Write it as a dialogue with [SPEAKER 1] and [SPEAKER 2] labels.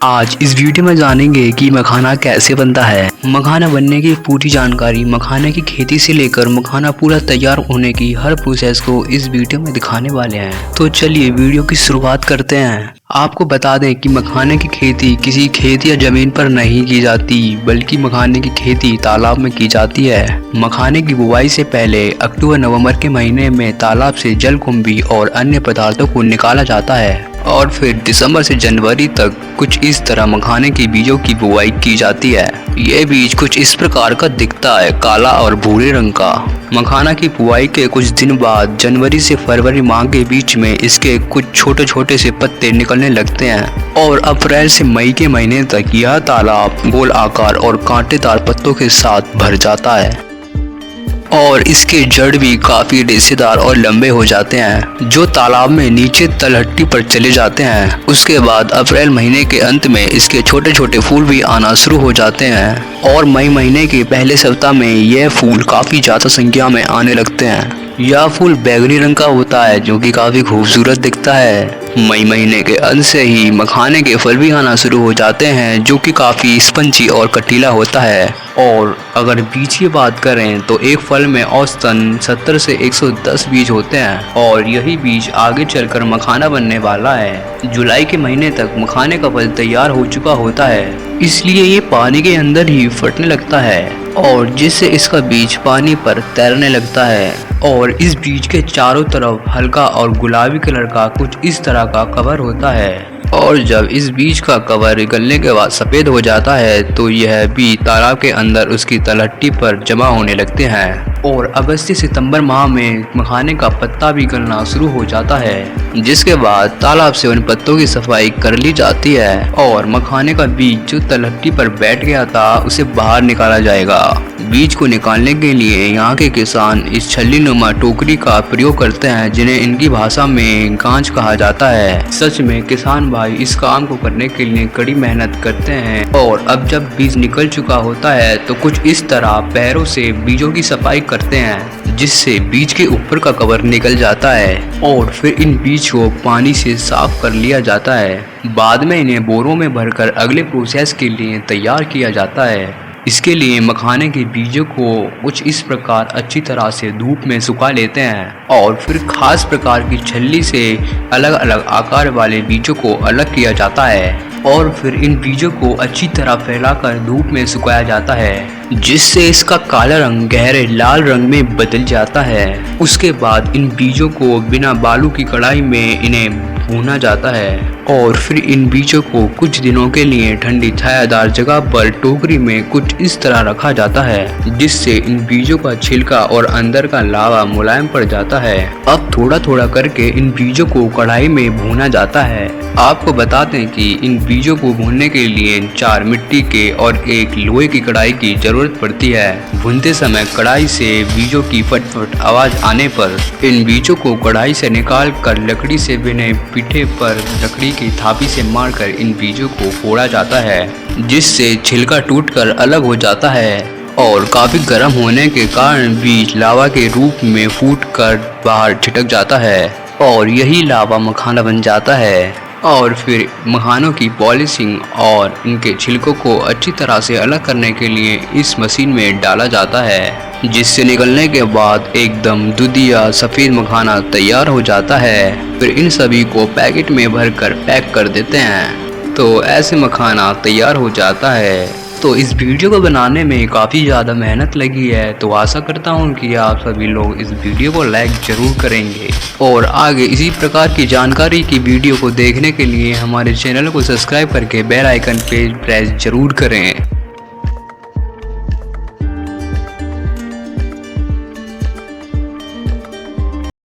[SPEAKER 1] आज इस वीडियो में जानेंगे कि मखाना कैसे बनता है। मखाना बनने की पूरी जानकारी, मखाने की खेती से लेकर मखाना पूरा तैयार होने की हर प्रोसेस को इस वीडियो में दिखाने वाले हैं। तो चलिए वीडियो की शुरुआत करते हैं। आपको बता दें कि मखाने की खेती किसी खेत या जमीन पर नहीं की जाती, बल्कि मखाने की खेती तालाब में की जाती है। मखाने की बुवाई से पहले अक्टूबर नवंबर के महीने में तालाब से जलकुंभी और अन्य पदार्थों को निकाला जाता है और फिर दिसंबर से जनवरी तक कुछ इस तरह मखाने के बीजों की बुवाई की जाती है। ये बीज कुछ इस प्रकार का दिखता है, काला और भूरे रंग का। मखाना की बुवाई के कुछ दिन बाद जनवरी से फरवरी माह के बीच में इसके कुछ छोटे छोटे से पत्ते निकलने लगते हैं और अप्रैल से मई के महीने तक यह तालाब गोल आकार और कांटेदार पत्तों के साथ भर जाता है और इसके जड़ भी काफी रेशेदार और लंबे हो जाते हैं, जो तालाब में नीचे तलहटी पर चले जाते हैं। उसके बाद अप्रैल महीने के अंत में इसके छोटे छोटे फूल भी आना शुरू हो जाते हैं और मई महीने के पहले सप्ताह में यह फूल काफी ज्यादा संख्या में आने लगते हैं। यह फूल बैगनी रंग का होता है, जो कि काफी खूबसूरत दिखता है। मई महीने के अंत से ही मखाने के फल भी आना शुरू हो जाते हैं, जो कि काफी स्पंजी और कटीला होता है। और अगर बीज की बात करें तो एक फल में औसतन 70 से 110 बीज होते हैं और यही बीज आगे चलकर मखाना बनने वाला है। जुलाई के महीने तक मखाने का फल तैयार हो चुका होता है, इसलिए ये पानी के अंदर ही फटने लगता है और जिससे इसका बीज पानी पर तैरने लगता है और इस बीज के चारों तरफ हल्का और गुलाबी कलर का कुछ इस तरह का कवर होता है। और जब इस बीज का कवर गलने के बाद सफेद हो जाता है तो यह बीज तालाब के अंदर उसकी तलहटी पर जमा होने लगते हैं और अगस्त से सितंबर माह में मखाने का पत्ता भी गलना शुरू हो जाता है, जिसके बाद तालाब से उन पत्तों की सफाई कर ली जाती है और मखाने का बीज जो तलहटी पर बैठ गया था उसे बाहर निकाला जाएगा। बीज को निकालने के लिए यहाँ के किसान इस छल्ली नुमा टोकरी का प्रयोग करते हैं, जिन्हें इनकी भाषा में गांच कहा जाता है। सच में किसान भाई इस काम को करने के लिए कड़ी मेहनत करते हैं और अब जब बीज निकल चुका होता है तो कुछ इस तरह पैरों से बीजों की सफाई करते हैं, जिससे बीज के ऊपर का कवर निकल जाता है और फिर इन बीज को पानी से साफ कर लिया जाता है। बाद में इन्हें बोरों में भरकर अगले प्रोसेस के लिए तैयार किया जाता है। इसके लिए मखाने के बीजों को कुछ इस प्रकार अच्छी तरह से धूप में सुखा लेते हैं और फिर खास प्रकार की छल्ली से अलग अलग आकार वाले बीजों को अलग किया जाता है और फिर इन बीजों को अच्छी तरह फैलाकर धूप में सुखाया जाता है, जिससे इसका काला रंग गहरे लाल रंग में बदल जाता है। उसके बाद इन बीजों को बिना बालू की कढ़ाई में इन्हें भूना जाता है और फिर इन बीजों को कुछ दिनों के लिए ठंडी छायादार जगह पर टोकरी में कुछ इस तरह रखा जाता है, जिससे इन बीजों का छिलका और अंदर का लावा मुलायम पड़ जाता है। अब थोड़ा थोड़ा करके इन बीजों को कढ़ाई में भूना जाता है। आपको बता दें कि इन बीजों को भूनने के लिए 4 मिट्टी के और 1 लोहे की कढ़ाई की जरूरत पड़ती है। भूनते समय कढ़ाई से बीजों की फटफट आवाज आने पर इन बीजों को कढ़ाई से निकाल कर लकड़ी से बने पीठे पर लकड़ी की थापी से मारकर इन बीजों को फोड़ा जाता है, जिससे छिलका टूटकर अलग हो जाता है और काफी गर्म होने के कारण बीज लावा के रूप में फूटकर बाहर छिटक जाता है और यही लावा मखाना बन जाता है। और फिर मखानों की पॉलिशिंग और इनके छिलकों को अच्छी तरह से अलग करने के लिए इस मशीन में डाला जाता है, जिससे निकलने के बाद एकदम दूधिया सफ़ेद मखाना तैयार हो जाता है। फिर इन सभी को पैकेट में भरकर पैक कर देते हैं, तो ऐसे मखाना तैयार हो जाता है। तो इस वीडियो को बनाने में काफ़ी ज़्यादा मेहनत लगी है, तो आशा करता हूँ कि आप सभी लोग इस वीडियो को लाइक ज़रूर करेंगे और आगे इसी प्रकार की जानकारी की वीडियो को देखने के लिए हमारे चैनल को सब्सक्राइब करके बेल आइकन पे प्रेस ज़रूर करें।